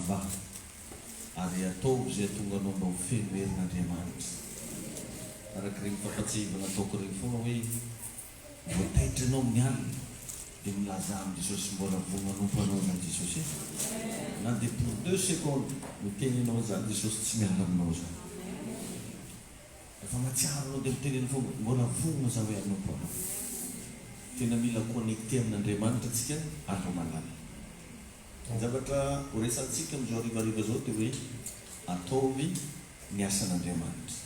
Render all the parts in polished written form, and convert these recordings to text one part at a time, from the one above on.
mba ary ataovy zay tonga anao mba ho feno herin'Andriamanitra. Araka regny fampatsivana ataoko regny foana hoe voataitra anao amin'ny alina dia milaza amin'ny Jesosy mbola vo manompo anao na Jesosy na dia pour 2 secondes miteny anao zany Jesosy tsy miala aminao zany. Efa matsiaro anao dia miteneny foana mbola vogna za hoe anompo anao. Tena mila connecté amin'Andriamanitra tsika andro malala. Zavatra ho resantsika amin'izao harivariva zao dia hoe ataovy ny asan'Andriamanitra.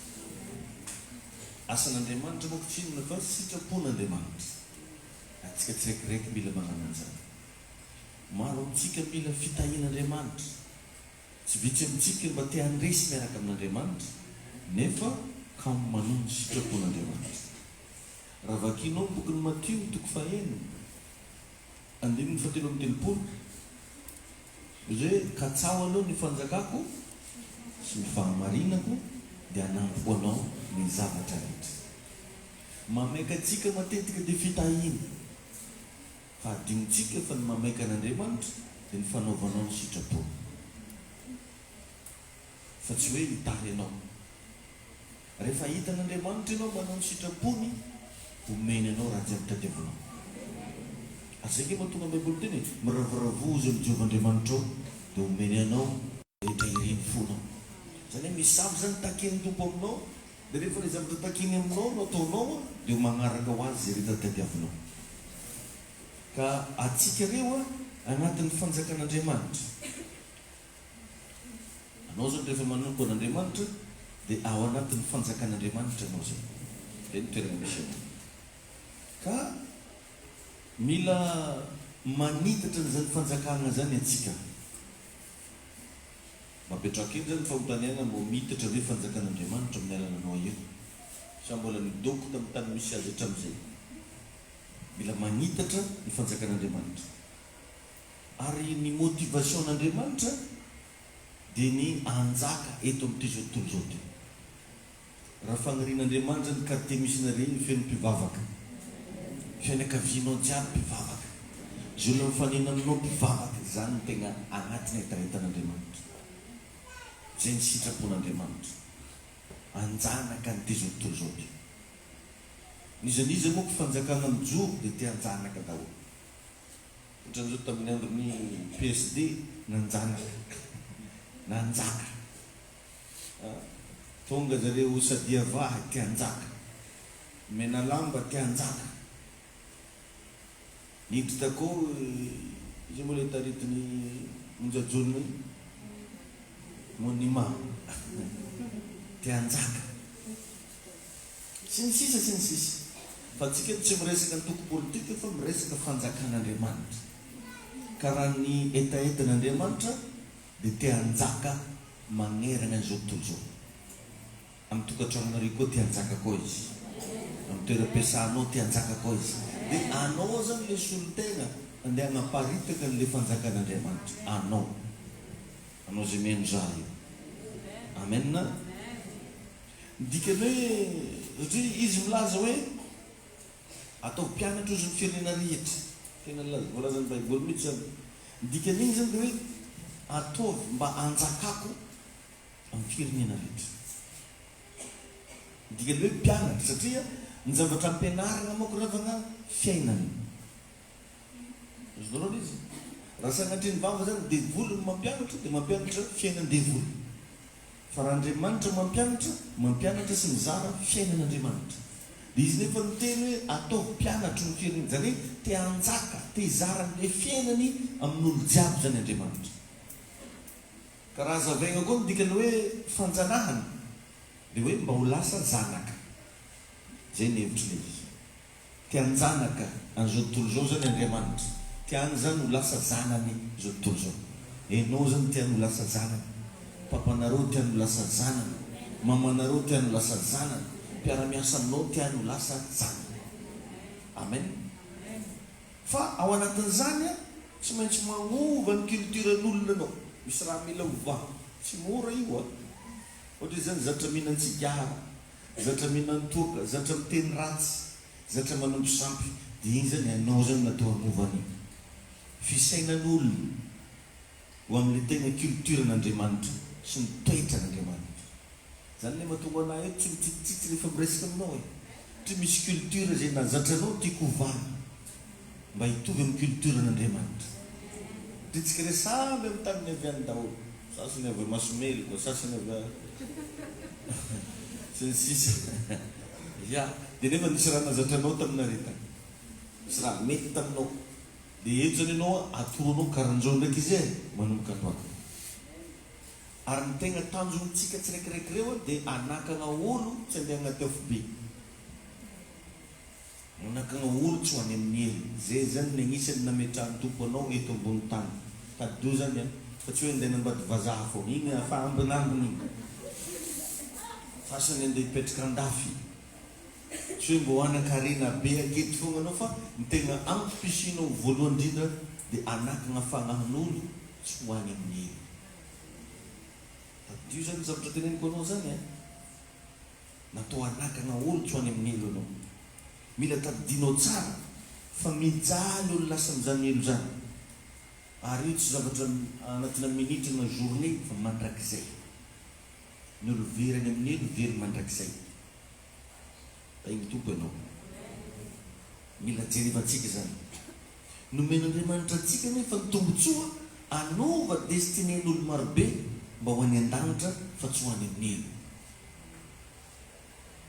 Asan'Andriamanitra moa tsy inona fa sitrapon'Andriamanitra. Atsika tsiraikiraiky mila magnano an'izany. Maro amintsika mila fitahian'Andriamanitra. Tsy vitsy amintsika mba te handresy miaraka amin'Andriamanitra nefa kamo manono sitrapon'Andriamanitra. Raha vakianao ny bokin'ny Matthieu toko 1:9-10 izay katsao aloha ny fanjakako sy ny fahamarinako dia hanampy anao ny zavatra rehetra. Mameka antsika matetika dia fitahiana. Fa adinontsika fa ny mameka an'Andriamanitra dia ny fanaovanao ny sitrapony. Fa tsy hoe hitahy anao. Rehefa hitan'Andriamanitra ianao manao ny sitrapony, omeny anao raha jiaby tadiavinao. Azay mahatonga ny Baiboly teny miravoravozo amin'ny Jehovahandriamanitra ao dia omeny anao rehetra ireny fonao. Zany hoe misy zany takeny tompo aminao dia rehefa ilay zavatra takeny aminao no ataonao dia magnaraka ho azy zay rehetra tadiavinao. Ka atsika reo anatin'ny fanjakan'Andriamanitra. Anao zany rehefa manompo an'Andriamanitra dia ao anatin'ny fanjakan'Andriamanitra anao zay. Dia ny toerana misy anao. Ka mila manitatra n'izany fanjakana zany atsika. Mapetraka iny zany fahotaniana mbo mitatra hoe fanjakan'Andriamanitra amin'ny alananao io. Sa mbola midoko tamin'ny tany misy azy hatramin'izay. Mila manitatra ny fanjakan'Andriamanitra. Ary ny motivation'Andriamanitra dia ny anjaka eto amin'ity zao tontolo zao ty. Raha fagnirian'Andriamanitra ny quartier missionnaire ny feno mpivavaka. Fianakavianao jiaby mpivavaka. Zay olona mifanena aminao mpivavaka, zany no tegna agnatin'ny etaretan'Andriamanitra. Zay ny sitrapon'Andriamanitra. Anjanaka ny ty zao tontolo zao ty. Nizaniza moa ko fanjakana mijoro dia te hanjanaka daholo. Ohatran'izao tamin'ny andron'ny PSD nanjanaka. Nanjaka. Tonga zareo sady avahy te hanjaka. Mena lamba te hanjaka. Niditra takao izy moa ilay taretin'ny monjajonony monument te hanjaka. Sy ny sisa. Fa tsika tsy miresaka ny toko politika fa miresaka fanjakan'Andriamanitra. Ka raha ny etaetan'Andriamanitra dia te hanjaka magnerana an'izao tontolo zao. Amin'ny tokantranonareo koa te hanjaka koa izy. Amin'ny toeram-piasanao te hanjaka koa izy. Dia anao zany le solon-tegna andeha hanaparitaka n'le fanjakan'Andriamanitra. Anao zay miandraha io. Amen. Dikany hoe satria izy milaza hoe atao mpianatra ozy ny firenena rehetra. Tena laza voalazan'ny Baiboly mihitsy zany. Dikan'iny zany dia hoe ataovy mba hanjakako amin'ny firenena rehetra. Dikany hoe mpianatra satria ny zavatra ampianarana moa koravana fiainana. Zodorona izy. Raha sanatria ny vava zany devoly no mampianatra dia mampianatra fiainan-devoly. Fa raha Andriamanitra mampianatra sy mizara fiainan'Andriamanitra. Dia izy nefa miteny hoe ataovy mpianatra ny fiainana. Zany hoe te hanjaka, te hizara ny fiainany amin'olo jiaby zany Andriamanitra. Ka raha azavaigna koa dikany hoe fanjanahana dia hoe mba ho lasa zanaka. Zay ny hevitry le izy. Te hanjanaka an'izao tontolo zao zany Andriamanitra. Te hany zany ho lasa zanany zao tontolo zao. Enao zany te hany ho lasa zanany. Papanareo te hany ho lasa zanany. Mamanareo te hany ho lasa zanany. Mpiara-miasa aminao te hany ho lasa zanany. Amen. Fa ao anatin'izany tsy maintsy magnova ny culturen'olona anao. Misy raha mila hovaha. Tsy mora io. Ohatra zany zatra mihinan-tsigara, zatra mihinan-toaka, zatra miteny ratsy, zatra manampo sampy. Dia iny zany anao zany natao hanovany fisainan'olona. ho amin'le tegna culture n'Andriamanitra sy ny toetra n'Andriamanitra. Zany le mahatonga anahy eo tsy mitsitsitsitsy rehefa miresaka aminao e. Tsy misy culture zay nazatranao tiako hovana mba hitovy amin'ny culture n'Andriamanitra. Tritsika re samby amin'ny taniny aviany daholo. Sasany avy Masomely koa, sasany avy sy ny sisa. Ya, dia nefa nisy raha nazatranao taminareta. Misy raha mety taminao. Dia eto zany ianao atoronao karan'izao ndraiky izy e, manomboka antoaka. Ary ny tegna tanjontsika tsiraikiraiky reo dia anakana olo tsy andeha agnaty afobe. Anakana olo tsy ho any amin'ny elo. Zay zany ny agnisan'ny nametrahan'ny Tompo anao eto ambony tany. Tadio zany fa tsy hoe andeha nambady vazaha foana. Igny fa ambinambiny igny. Fasany andeha hipetraka andafy. Tsy hoe mbo anan-karena be aketo foana anao fa ny tegna ampisinao voalohany indrindra dia anakana fanahin'olo tsy ho any amin'ny elo. Tadio zany zavatra teneniko anao zany e. Natao anakana olo tsy ho any amin'ny elo anao. Mila tadidinao tsara fa mijaly olo lasa amin'izany elo zany. Ary io tsy zavatra anatina minitra na journée fa mandrakizay. Ny olo very any amin'ny elo very mandrakizay. Igny Tompo ianao. Mila jerevantsika zany. Nomen'Andriamanitra antsika nefa ny tombotsoa anova destinen'olo marobe mba ho any an-danitra fa tsy ho any amin'ny elo.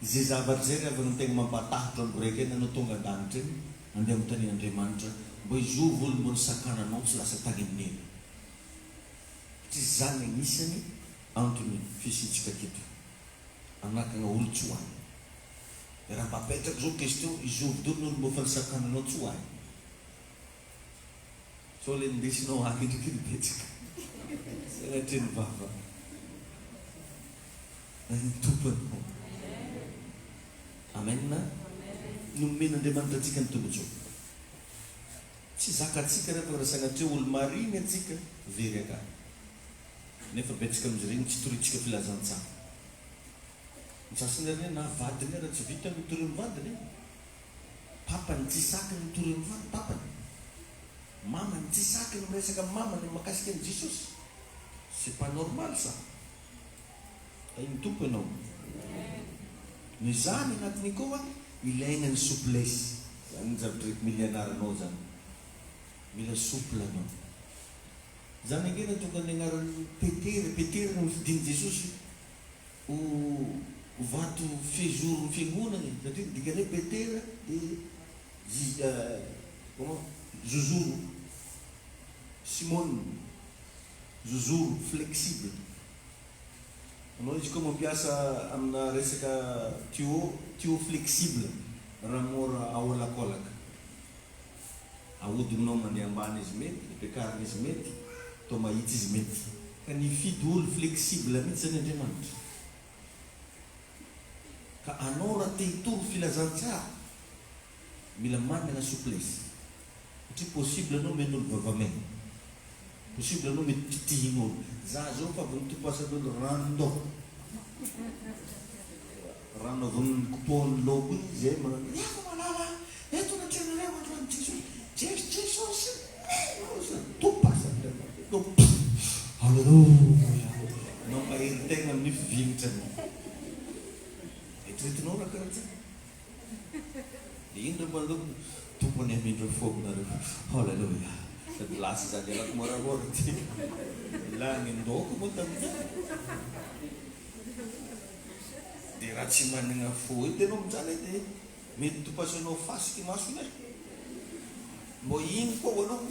Izay zavatra zay rehefa ny tegna mampatahotra ny boraiky eny anao tonga an-danitra eny andeha amin'ny tanin'Andriamanitra mba hizovy olo mbony sakananao tsy lasa tany amin'ny elo. Tsy zany agnisany antony fisintsika keto. Anakana olo tsy ho any. Raha mapetraka zao question hizovy dolo olo mbo fa ny sakananao tsy ho any. So le ndesinao any ndraiky nibetsaka. Sanatria ny vava. Ny Tompo anao. Amen. Nomen'Andriamanitra antsika ny tombotsoa. Tsy zakatsika rehefa raha sanatria olo mariny atsika very akany. Nefa betsaka amin'izy regny tsy toritsika filazantsara. Ny sasany ary na vadiny raha tsy vita mitory ny vadiny. Papany tsy sakiny mitory ny vadiny, papany. Mamany tsy sakiny miresaka mamany makasika an'i Jesosy. C'est pas normal ça. Igny Tompo ianao. Ny zany agnatiny koa ilaina ny souplesse. Zany ny zavatra rehefa mila ianaranao zany. Mila souple anao. Zany angena tonga ny anaran'ny Petery no fidiny Jesosy ho vato fejoro ny fiangonany. Satria dikany hoe Petery dia zozoro. Simone zozoro flexible. Anao izy koa mampiasa amina resaka tuyau flexible raha mora aolakolaka. Ahodignao mandeha ambany izy mety, ipekarina izy mety, atao mahitsy izy mety. Ka nifidy olo flexible mihitsy zany Andriamanitra. Ka anao raha te hitory filazantsara, mila manana souplesse. Satria possible anao men'olo vavamena. Possible anao mety titihin'olo. Za zao fa avy nitopasan'olo rano avy nikopohan'ny loko iny zay manano efa malala eto natrenareo androany Jesosy topasany Alleluia mampahery tegna amin'ny fivinitra etretinao raha karaha zany. Dia iny raha manao tompony amindro fognareo Alleluia. Sady lasa zany alako moramora ty lany ndoko moa tamin'izany. Dia raha tsy manana fo edy ianao amin'izany dia mety topasanao fasiky masona mbô igny koa ho anao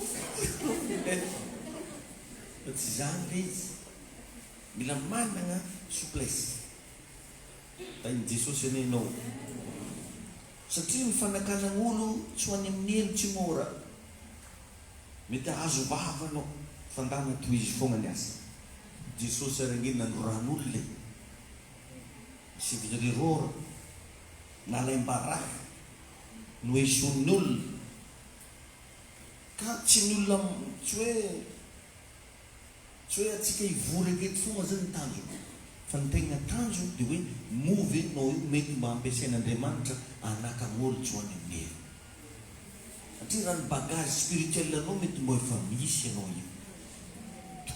fa tsy zany le izy. Mila manana souplesse. Tain'i Jesosy anenao. Satria ny fanakagn'olo tsy ho any amin'ny elo tsy mora. Mety azo vava anao fandana toy izy foagna ny asa. Jesosy arangeny nanoran'olo le sy virirora nalaim-baraha no eson'ny olona ka tsy ny olona tsy hoe atsika hivory aketo foagna zany ny tanjo fa ny tegna tanjo dia hoe movy nao io mety mba ampiasain'Andriamanitra anakan'olo tsy ho any amin'ny elo. Satria raha ny bagage spirituel anao mety mbo efa misy anao io.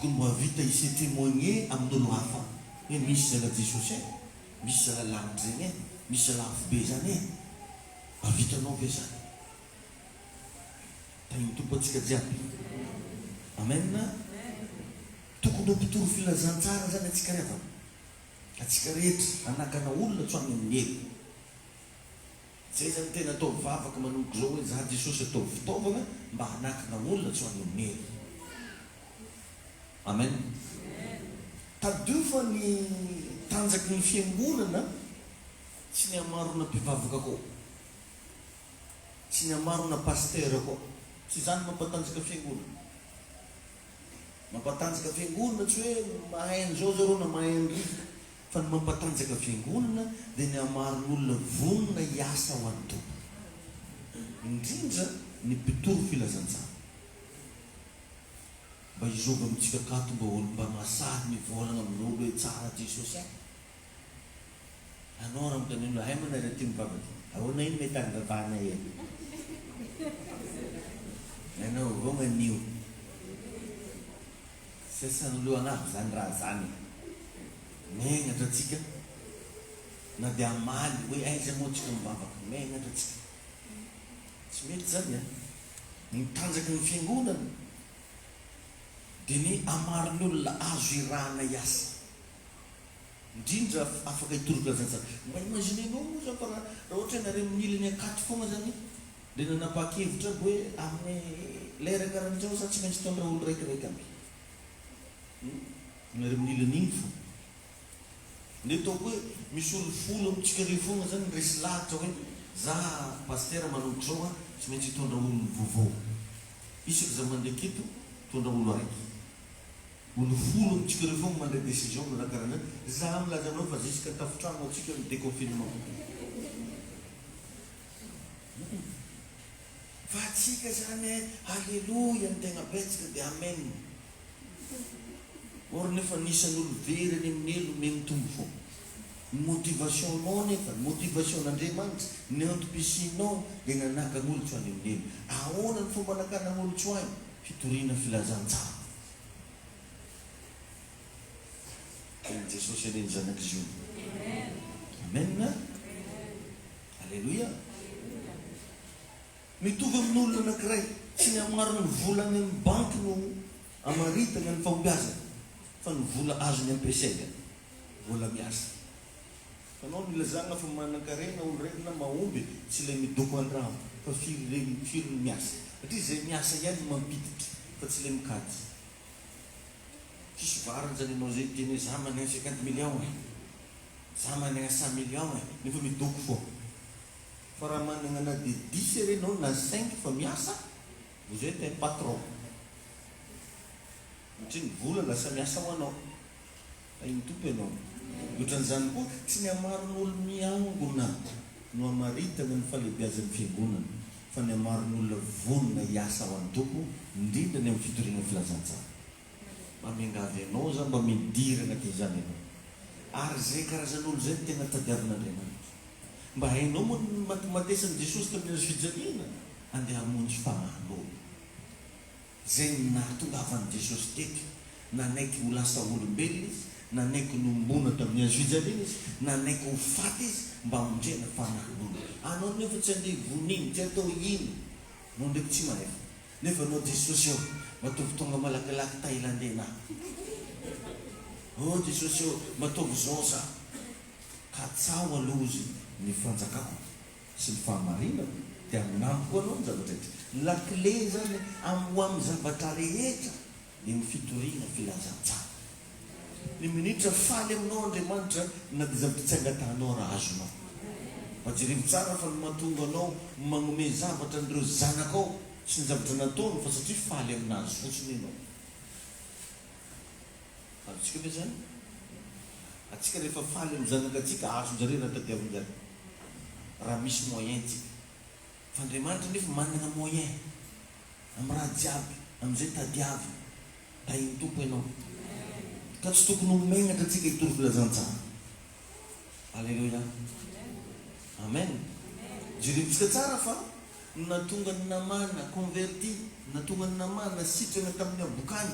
tokony mbo havita isy témoigner amin'olo hafa hoe misy zala Jesosy misy zala lanitra zany misy zala afo be zany avitanao ve zany tagny tompo atsika jiaby amen tokony mpitoro filazantsara zany atsika rehefa atsika rehetra anakana olona tsoany amin'ny hely zay zany tena atao vavaka manomboka zao hoe za Jesosy atao fitaovana mba hanakana olona tsoany amin'ny hely amen tadio fa ny tanjaky ny fiangonana tsy ny amarona mpivavaka koa tsy ny amarona pasteur koa tsy zany mampatanjaka fiangonana mampatanjaka fiangonana tsy hoe mahay an'izao zareo na mahay an'rivoka fa ny mampatanjaka fiangonana dia ny amaron'olona vonona hiasa ho an'ny tompo indrindra ny mpitoro filazantsara mba izova amintsika kato mba olo mba masahy mivolagna amin'olo hoe tsara Jesosy anao raha mitanino hay manara ty mivavaka ahoana iny mety angavana eny anao avao gnanio sasan'olo anazy zany raha zany megnatra atsika na dia amaly hoe aiza moa tsika mivavaka megnatra atsika tsy mety zany mitanjaky ny fiangonana dia ny amarin'ny olona azo irahana hiasa indrindra afaka hitoroka zany mba imaginenao moa za fa raha ohatra nareo minilany akaty foana zany dia nanapa-kevitra hoe amin'ny lera karan'izao sa tsy maintsy tondra olo raikiraiky aby nareo minilany igny fo nde taoko hoe misy olo folo amitsika re foana zany resy lahatra hoe za paster manomboka zao tsy maintsy hitondra olo vaovao isaky za mandeha keto tondra olo araiky olo folo amitsika re foana mandray décision na karan'zany za milaza aminao fa ziska tafitrano atsika ny déconfinement fa atsika zany alleloia ny tegna betsika dia amen or nefa nisan'olo very any amin'ny elo me mitombo fo motivation nao nefa motivation n'Andriamanitra ny antom-pisinao dia nanaka n'olo tsoany amin'ny elo ahoana ny fomba nakana n'olo tsoany fitoriana filazantsara tena Jesosy aleny zanaky zio amen alleloia mitovy amin'olona anakiray tsy ny amarony volany amin'ny banky no amaritana ny fahombiazana fa ny vola azo ny ampiasaina vola miasa fanao milazagna fa manan-karena olo raiky na mahomby tsy ilay midoko an-drano fa firy ny miasa satria zay miasa ihany mampiditra fa tsy ilay mikady tsisy varany zany anao zay teny hoe za managna 50 million za managna 100 million nefa midoko foa fa raha managna na de 10 renao na 5 fa miasa vous êtes un patron satria ny vola lasa miasa ho anao iny tompo ianao ohatran'izany koa tsy ny amarin'olo miangona no amaritana ny falehibiazan'ny fiangonana fa ny amarin'olona vonona hiasa ho an'ny tompo indrindra ny amin'ny fitoriana filazantsara mba miangavy anao za mba midirana ty zany ianao ary zay karazan'olo zay tena tadiavin'Andriamanitra mba hainao moa ny matimatesan'i Jesosy tamin'ny azo fijaliana andeha hamonjy fanahin'olo zay nahatongavan'i Jesosy teky nanaiky ho lasa olombelona izy nanaiky nombona tamin'ny azo fijaliana izy nanaiky ho faty izy mba hamonjena fanahin'olo anao nefa tsy andeha voniny tsy atao ino no ndraiky tsy manefa nefa anao Jesosy ao matovy tonga malakilaky tailandena oh Jesosy ao matovy zao za ka tsao aloha izy ny fanjakako sy ny fahamarinako dia aminamiko anao ny zavatra rehetra lakile zany ho amin'ny zavatra rehetra dia mifitoriana filazantsara ny minitra faly aminao Andriamanitra na dia zavatra tsy angatanao raha azonao majerevy tsara fa ny mahatonga anao magnome zavatra n'ireo zanakao sy ny zavatra nataony fa satria faly aminazy fotsiny ianao atsika ve zany atsika rehefa faly amin'ny zanakatsika azonjare raha tadiavinjare raha misy moyen tsika fa Andriamanitra nefa manana moyen amin'ny raha jiaby amin'izay tadiavy da iny tompo ianao ka tsy tokony homegnatra atsika hitoro filazantsara alleluia amen jerevitsika tsara fa natonga ny namana converti natonga ny namana sitrana tamin'ny abokany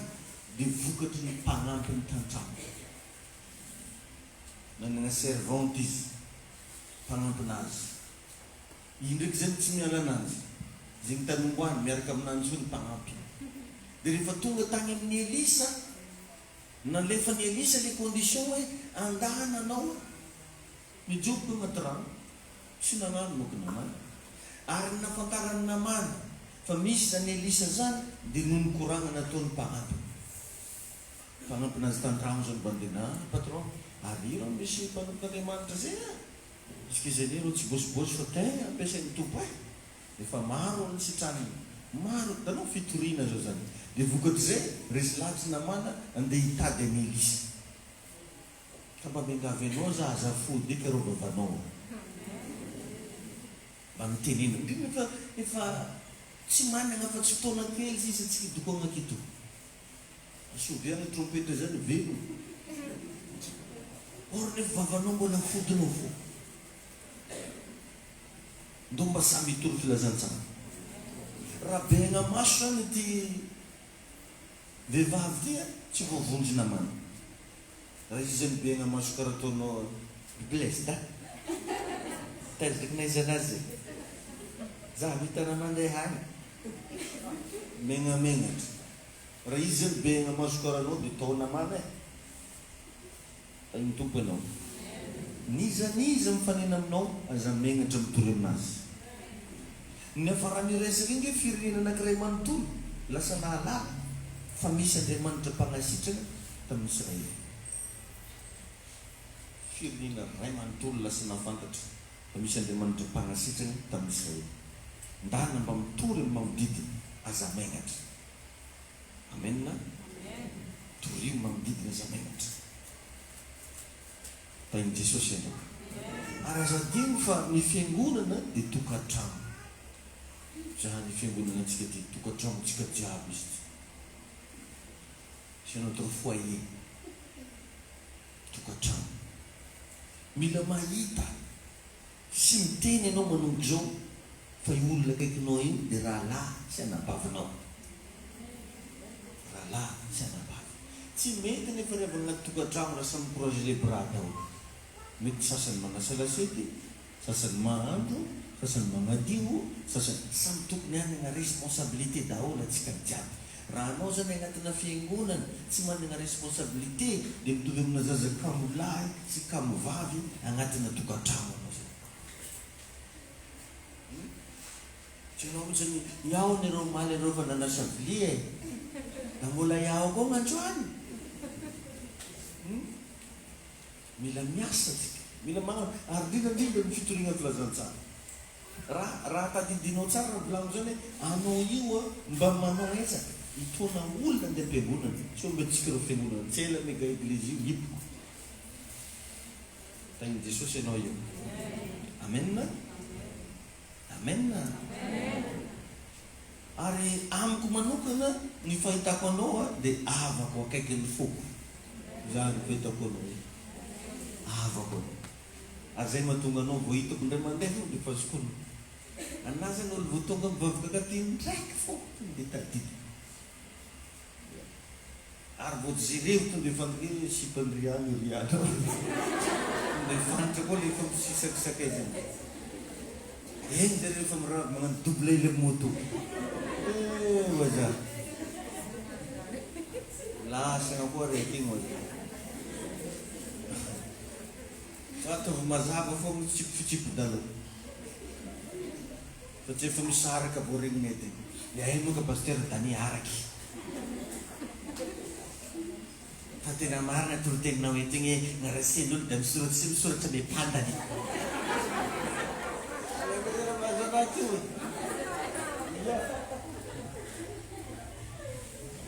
dia vokatry ny mpanampy ny tantramo. Nanana servante izy mpanampinazy. Indraiky zany tsy miala anazy. Zegny tanongoany miaraka aminanjy io ny mpanampy. Dia rehefa tonga tany amin'ny Elisa, nalefa ny Elisa le condition hoe andahana anao mijoboka anaty rano. Tsy nanano moka namana. Ary nafantarany namana fa misy zany Elisa zany dia noho ny koragna nataony mpanampy. Mpanampinazy tantramo zany bandena patron. Ary iro misy mpanampin'Andriamanitra zay izy zany iro tsy bosibosy fa tegna ampiasain'ny tompo efa maro ny sitraniny, maro tanao fitoriana zao zany. Dia vokatry zay resy lavitsy namana andeha hitady any Elisa. Ka mba miangavy anao za azafody eka rô vavanao. Mba mitenena ndrindra efa tsy manana afa-tsy fotoana kely izy tsy kidoko agnakito. Asoviana trompeta zany velo. Or nefa vavanao mbola fodinao fo. Ndo mba samy hitory filazantsara. Raha be agnamaso zany ty vehivavy ty tsy voavondry namana. Raha izy zany be agnamaso karaha ataonao blesse da tazaknaiza anazy za vitana mandeha hany megnamenatra. Raha izy zany be agnamaso karaha anao dia tao namana ny tompo anao. Niza mifanena aminao aza megnatra mitory aminazy. Ny afara miresaka inge firenena anankiray manontolo lasa nahalala fa misy Andriamanitra mpanasitrana tamin'ny Israely. Firenena ray manontolo lasa nafantatra fa misy Andriamanitra mpanasitrana tamin'ny Israely. Ndana mba mitory amin'ny manodidina aza megnatra. Amen na? Torio manodidina aza megnatra. Tain'i Jesosy ianao. Ary aza adino fa ny fiangonana dia tokantrano. Zany fiangonana antsika ty tokantrano tsika jiaby izy ty. C'est notre foyer. Tokantrano. Mila mahita sy miteny ianao manomboka zao fa io olona akaikinao iny dia rahalahy sy anabavinao. Rahalahy sy anabavy. Tsy mety nefa rehefa agnaty tokantrano raha samy courage le bras daholo. Mety sasany manasa lasety, sasany mahandro, sasany magnadio, sasany samy tokony hanana responsabilité daholo atsika jiaby. Raha anao zany agnatina fiangonana tsy manana responsabilité dia mitovy amina zaza kamo lahy sy kamo vavy agnatina tokantrano anao zany. Tsy anao ohatrany iaho nereo maly anareo fa nanasa vilia da mbola iaho koa gn'androany. Mila miasa tsika, mila magnano ary indrindra ny fitoriana filazantsara. Raha tadidinao tsara raha volagno zany hoe anao io mba manao ezaka hitona olona andeha am-piangonana. Tsy ho mety tsika reo fiangonana tsy ela mega eglizy io hipoko. Tain'i Jesosy ianao io. Amen. Amen. Ary amiko manokana ny fahitako anao dia avako akaikin'ny foko. Zany fahitako anao. Avako. Ary zay mahatonga anao vao hitako indray mandeha fo dia fazokono. Anazy ny olo vao tonga mivavaka katiny ndraiky fo dia tadidi. Ary vao jereo tonga dia fandrina sipandriano riano. Dia fanitra koa le fampisisakisakay zany. Eny dia rehefa magnano double le moto. Waza. Lasagna koa rehetra igny waza. Ataovy mazava fô mitsipitsipi-dala fa tsy efa misaraka vo regny mety. Le hainao ka paster Dany araky. Fa tena marina toroteninao eto igny gn'arasen'olo da misoratra mipandany.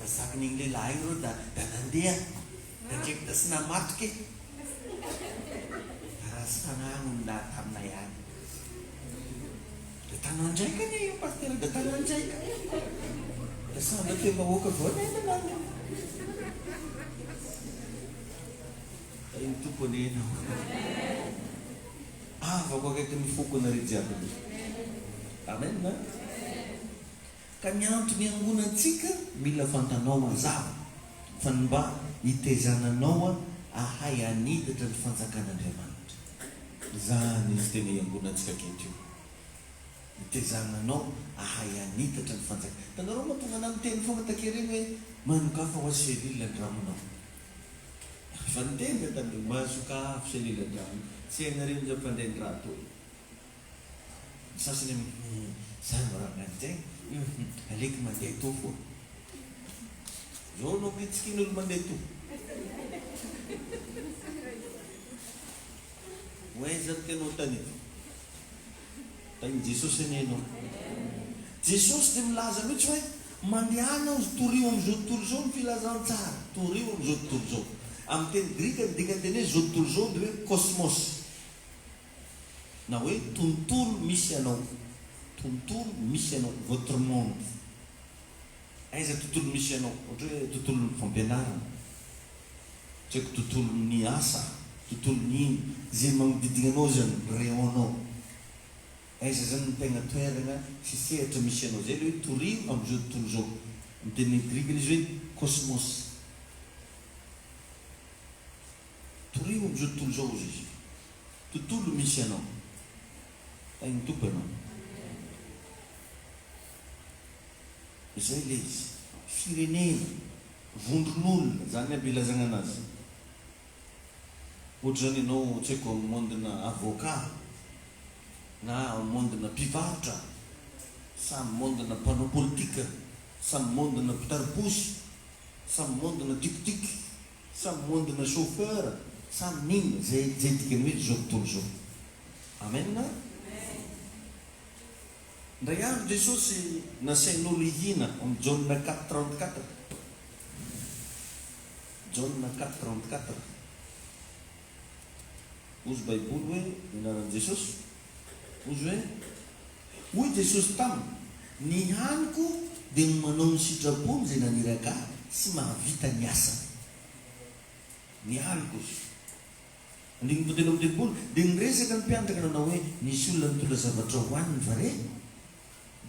Sakin'igny lehilahy iro da nandeha da ndraiky da sy namatoky. Tanagno na taminay any. Da tanandraika ny io paster da tanandraika. Da sanda te mahoaka voanenanany. Iny tompony enao. Avako akaiky mifoko anareo jiaby. Amen na? Ka ny antony angonantsika mila fantanao mazava fa mba hitezananao ahay anidatra ny fanjakan'Andriamanitra. Zany izy tena iangonantsika kehitrio. Hitezananao ahay anidatra ny fanjakana. Tanarao mahatonga ana miteny fonga takereny hoe manokafa ho azy selila-dramonao. Fa niteny tany mahazoka selila-dramonao. Tsy hainareo ny mpandeha ny raha toy. Sasany zany morangan'izay aleky mandeha to foa. Zao no mitsikin'olo mandeha to. Hoaiza ny tenao tanito. Tany Jesosy anenao. Jesosy dia milaza mihitsy hoe mandehana torio amin'izao tontolo izao ny filazantsara. Torio amin'izao tontolo izao. Amin'ny teny grika ny dikany hoe zao tontolo izao dia hoe cosmos. Na hoe tontolo misy anao. Tontolo misy anao. Votre monde. Aiza tontolo misy anao. Ohatra hoe tontolo fampianarana. Tsy haiko tontolo ny asa. Tontolo ny izay magnodidina anao zany reonao. Aiza zany ny tegna toerana sy sehatra misy anao. Zay hoe torio amin'izao tontolo izao. Amin'ny teny grika izy hoe cosmos. Torio amin'izao tontolo izao izy. Tontolo misy anao. Tainy tompo anao. Izay le izy. Firenena. Vondron'olona. Zany aby ilazana anazy. Ohatra zany ianao tsy haiko amin'ny mondina avocat na amin'ny mondina mpivarotra, samy mondina mpanao politika, samy mondina mpitariposy, samy mondina tiktik, samy mondina chauffeur, samy nina zay dikany hoe zao tontolo zao. Amen na? Ndray andro Jesosy nasain'olo ihina amin'ny Jaunina 4:34. Jaunina 4:34. Ozy baiboly hoe minaran'i Jesosy. Ozy hoe hoy Jesosy taminy, ny haniko dia ny manao ny sitrapony izay naniraka sy mahavita ny asa. Ny haniko izy. Andiny totena amin'ny baiboly dia niresaka ny mpianatra nanao hoe nisy olona mitondra zavatra hohaniny va re?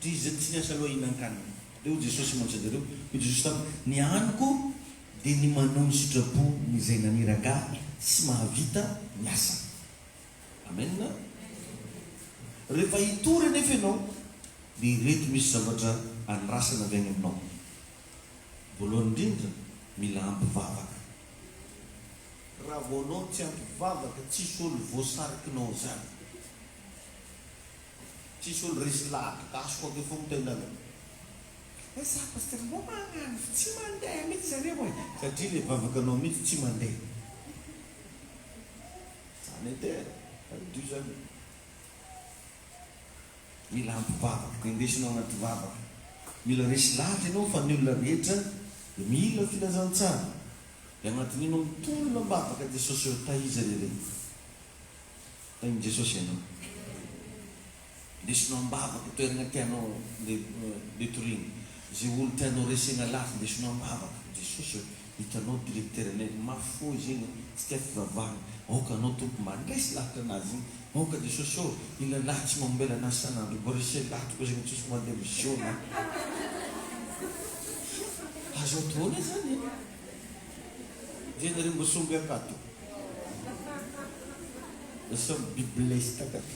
Dia izy tsy niasa aloha hinan-kanina. Dia hoy Jesosy manotsadareo, hoy Jesosy taminy, ny haniko dia ny manao ny sitrapony izay naniraka sy mahavita ny asa. Amen na? Rehefa hitory anefa ianao dia ireto misy zavatra andrasana avy any aminao. Voalohany indrindra mila ampivavaka. Raha voanao tsy ampivavaka, tsisy olo voasarikinao zany. Tsisy olo resy lahatra kasoko ake foana tenana. Sa pasteur mbo magnano tsy mandeha mihitsy zareo e. Satria le vavakanao mihitsy tsy mandeha. Zany ete, dio zany. Mila ampivavaka, indesinao anaty vavaka. Mila resy lahatra ianao fa ny olona rehetra dia mila filazantsara. Dia agnatin'ino mitolona mbavaka Jesosy eo taiza reny. Tainy Jesosy ianao. Indesinao mbavaka toerana tianao detoriana. Zay olo tianao resena lahatra indesinao mbavaka. Jesosy eo. Hitanao directeur-nay mafo izy iny tsy tia fivavahana. Aoka anao tompo mandresy lahatra anazy iny. Aoka Jesosy eo ila lahatra tsy mamombela anazy sanandro. Mbo resy lahatra koa zay Jesosy mandeha misiona. Azo ataona zany. Zay nareo mbo somby akato. Lasa biblesta akato.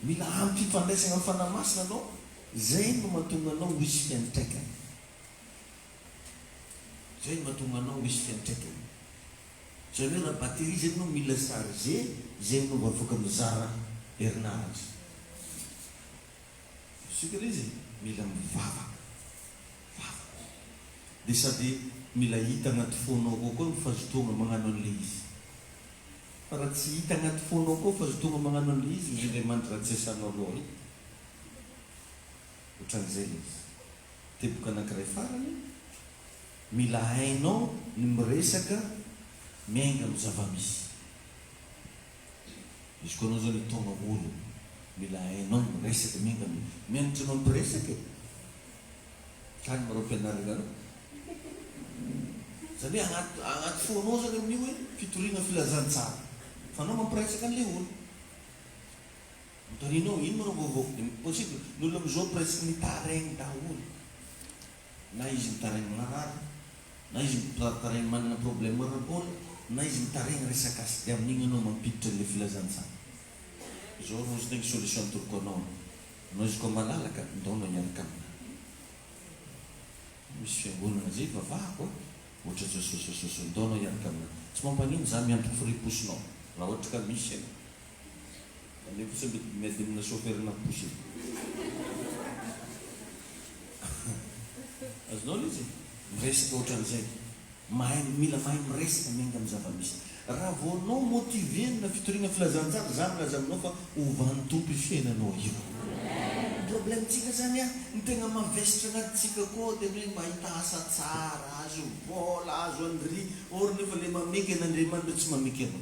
Mila ampy fandraisana amin'ny fanamasina anao. Zay no mahatonga anao hisy fiantraikany. Zay no mahatonga anao hisy fiantraikany. Zany hoe raha batterie zay no mila charger, zay no afaka mizara herinaratra. Sikara izy mila mivavaka. Vavaka. Dia sady mila hita anaty fonao koa ny fahazotoana magnano an'le izy. Fa raha tsy hita anaty fonao koa fahazotoana magnano an'le izy, izy ilay mandry raha tsy asanao aloha iny. Ohatran'izay izy. Teboka anankiray farany, mila hainao ny miresaka miainga amin'ny zava-misy. Izy koa anao zao ny taona olo, mila hainao ny miresaka miainga mianatra anao miresaka. Tany marao mpianarana anao. Zany hoe agnaty fonao zany amin'io hoe fitoriana filazantsara. Fa anao mampiresaka an'ilay olo. Mitaninao ino manao vaovao. Possible, ny olona amin'izao presque mitaraigny daholo. na izy mitaraigny marary, na izy mitaraigny manana problème ara-bola, na izy mitaraigny resaka asy, dia amin'igny anao mampiditra le filazantsara. Zao rozy tegny solution toroko anao. Anao izy koa malalaka, ndao anao miaraka amina. Misy fiangonana zay vavahako ohatra sososososo, ndao anao miaraka amina. Tsy mampanino za miantoko firiposinao raha ohatra ka misy eny. Nefa tsy mety amina chauffeur-na posy. Azonao le izy miresaka ohatran'izay, mila mahay miresaka miainga amin'ny zava-misy. Raha vao anao motivé na fitoriana filazantsara, za milaza aminao fa ovan'ny tompo fiainanao io. Problemtsika zany ny tegna mavesitra anatintsika koa dia hoe mba hita asa tsara, azo vola, azo andry, or nefa le mameky an'Andriamanitra tsy mameky anao.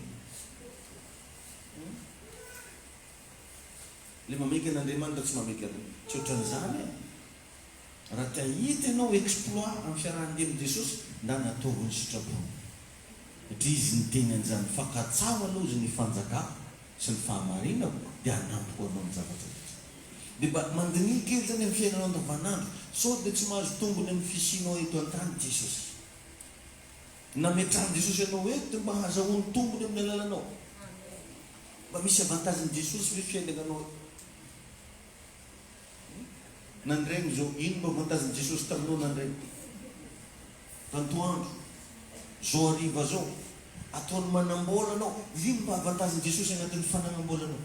Le mameky an'Andriamanitra tsy mameky anao. Tsy ohatran'izany raha tia hita ianao exploit amin'ny fiarahan'I Jesosy, nda nataovany sitrapony. Satria izy ny teny an'izany, fankatsaho aloha izy ny fanjakà sy ny fahamarinako dia hanampiko anao ny zavatra rehetra. Dia mba mandinihy kely zany amin'ny fiainanao andavanandro, sao dia tsy mahazo tombony amin'ny fisianao eto an-tany Jesosy. Nametrahan'i Jesosy ianao eto dia mba hahazoany tombony amin'ny alalanao. Mba misy avantagen'i Jesosy hoe fiainanao. Nandregny zao, ino mba avantagen'i Jesosy taminao nandregny? Tantoandro, zao hariva zao, ataony manambola anao, ino mba avantagen'i Jesosy agnatin'ny fananambolanao?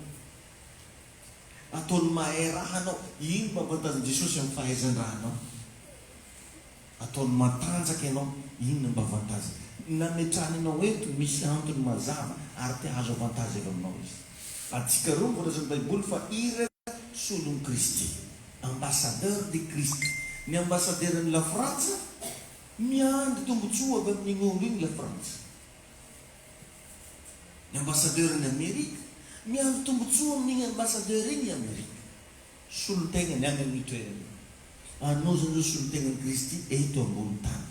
Ataony mahay raha anao, ino mba avantagen'i Jesosy amin'ny fahaizan-drahanao? Ataony matanjaka ianao, ino mba avantageny? Nametrahany anao eto misy antony mazava ary te hahazo avantage avy aminao izy. Atsika roa voalaza ny Baiboly fa iraka solon'i Kristy, ambassadeur de Christ. Ny ambassadeur ny la Frantsa miandry tombotsoa avy amin'igny olo igny la Frantsa. Ny ambassadeur ny Amerika miandry tombotsoa amin'igny ambassadeur igny Amerika. Solon-tegna ny agny amin'ny toerana. Anao zany zao solon-tegnan'i Kristy eto ambony tany.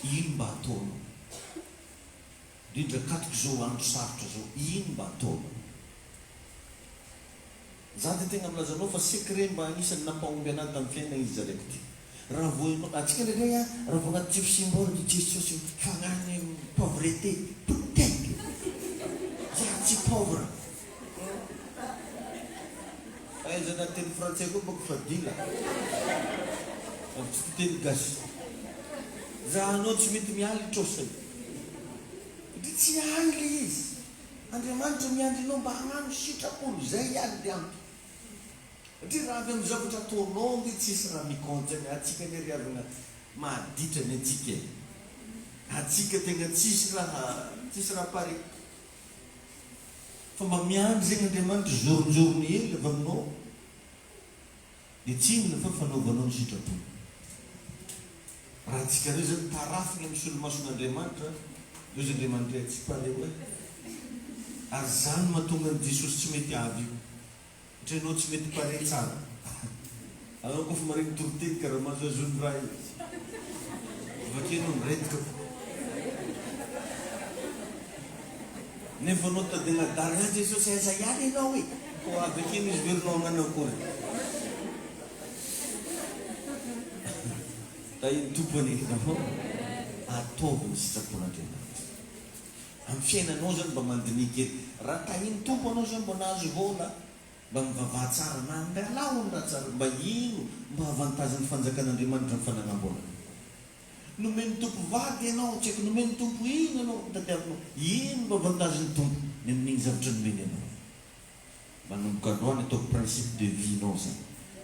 Ino mba ataonao? Indrindra katoko zao andro sarotra zao, ino mba ataonao? Za dia tegna milazanao fa secret mba anisany nampahomby anahy tamin'ny fiainana izy zalaiko ty. Raha voanao atsika ndraindray raha vao anaty tsifisim-bôla ny Jesosy fagnany pauvreté, peut-être za tsy pauvre. Aizana teny frantsay koa bako fadila. Tsy teny gasy. Za anao tsy mety mialy trosay. Dia tsy aly izy. Andriamanitra miandry anao mba hagnano sitrapolo, zay ihany dia ampy. Satria raha avy amin'ny zavatra ataonao dia tsisy raha mikonjany. Atsika ny riavana mahaditra ny atsika. Atsika tegna tsisy raha pare. Fa mba miandry zegny Andriamanitra zoronjorony hely avy aminao. Dia tsy inona fa fanaovanao ny sitrapolo. Raha atsika reo zany tarafina amin'ny solomason'Andriamanitra, io zany Andriamanitra tsy pare hoe. Ary zany mahatonga an'i Jesosy tsy mety avy io. Satria anao tsy mety pare tsara. Anao koa fa maregny toroteny karaha mahazoazony raha io. Vakeo anao miretika fo. Nefa anao tady agnadary, ah Jesosy aiza ihany ianao hoe. Ko avy akeo izy verinao agnanao akory. Da iny tompony ianao ataovy ny sitrapon'Andriamanitra. Amin'ny fiainanao zany mba mandinihy kely. Raha tahiny tompo anao zany mba nahazo vola, mba mivavaha tsara, na mialao ny raha tsara, mba ino mba avantagen'ny fanjakan'Andriamanitra ny fananam-bola. Nomeny tompo vady ianao, tsy haiko nomeny tompo ino ianao, tadiavinao, ino mba avantagen'ny tompo ny amin'igny zavatra nomeny ianao. Manomboka androany ataoko principe de vie nao zany,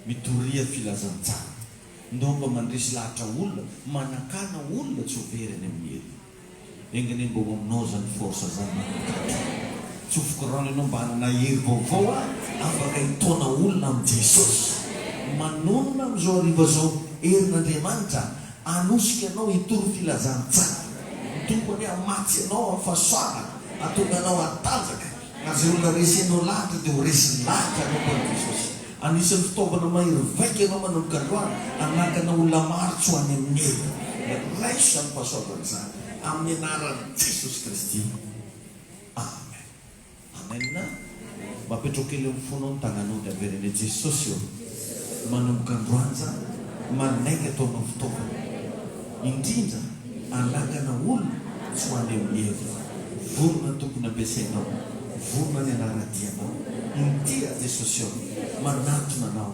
mitoria filazantsara. Ndao mba mandresy lahatra olona, manakana olona tsy overany amin'ny hely. Engany mba ho aminao zany force zany. Tsofoko rano ianao mba hanana hery vaovao afaka hitaona olona amin'ny Jesosy. Manonona amin'izao hariva zao herin'Andriamanitra, anosika anao hitory filazantsara. Tompony amatsy anao amin'ny fahasoavana, atonga anao atanjaka. Azy olona resy anao lahatra dia ho resy lahatra anao koa amin'ny Jesosy. Anisan'ny fitaovana mahery vaika ianao manomboka androany, anakana olona maro tsy ho any amin'ny hely. Raiso zany fahasoavana zany. Amin'ny anaran'i Jesosy Kristy. Amen. Amen na. Mapetrao kely amin'ny fonao ny tagnanao dia averen'i Jesosy eo. Manomboka androany zany. manaiky ataonao fitaovana indrindra alangana olona tsy ho any amin'ny hevitra vorona tokony ampiasainao vorona ny anaradianao intia Jesosy ao manatona anao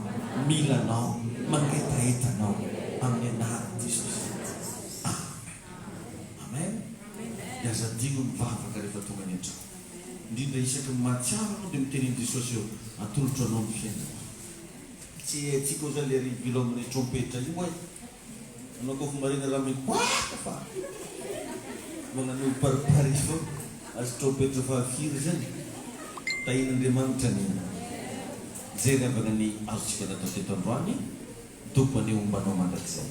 milanao mangetaheta-nao amin'ny anarany Jesosy. Amen. Azadio mivavaka rehefa tonga any an-trano indrindra isaky ny mahatsiaro anao dia miteneny Jesosy eo atolotro anao ny fiainana. Tsy haitsika zany le rivilo amin'ny trompetra io hoe anao koa fomarina raha mipoaka fa manano pariparifo azy trompetra fahafiry zany tahin'Andriamanitra ny jery avana ny azontsika natao teto androany tompony ombanao mandrakizay.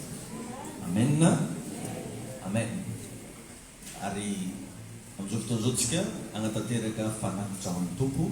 Amen. Amen. Ary amin'izao fotoana izao tsika anatanteraka fanafitra ho an'ny tompo.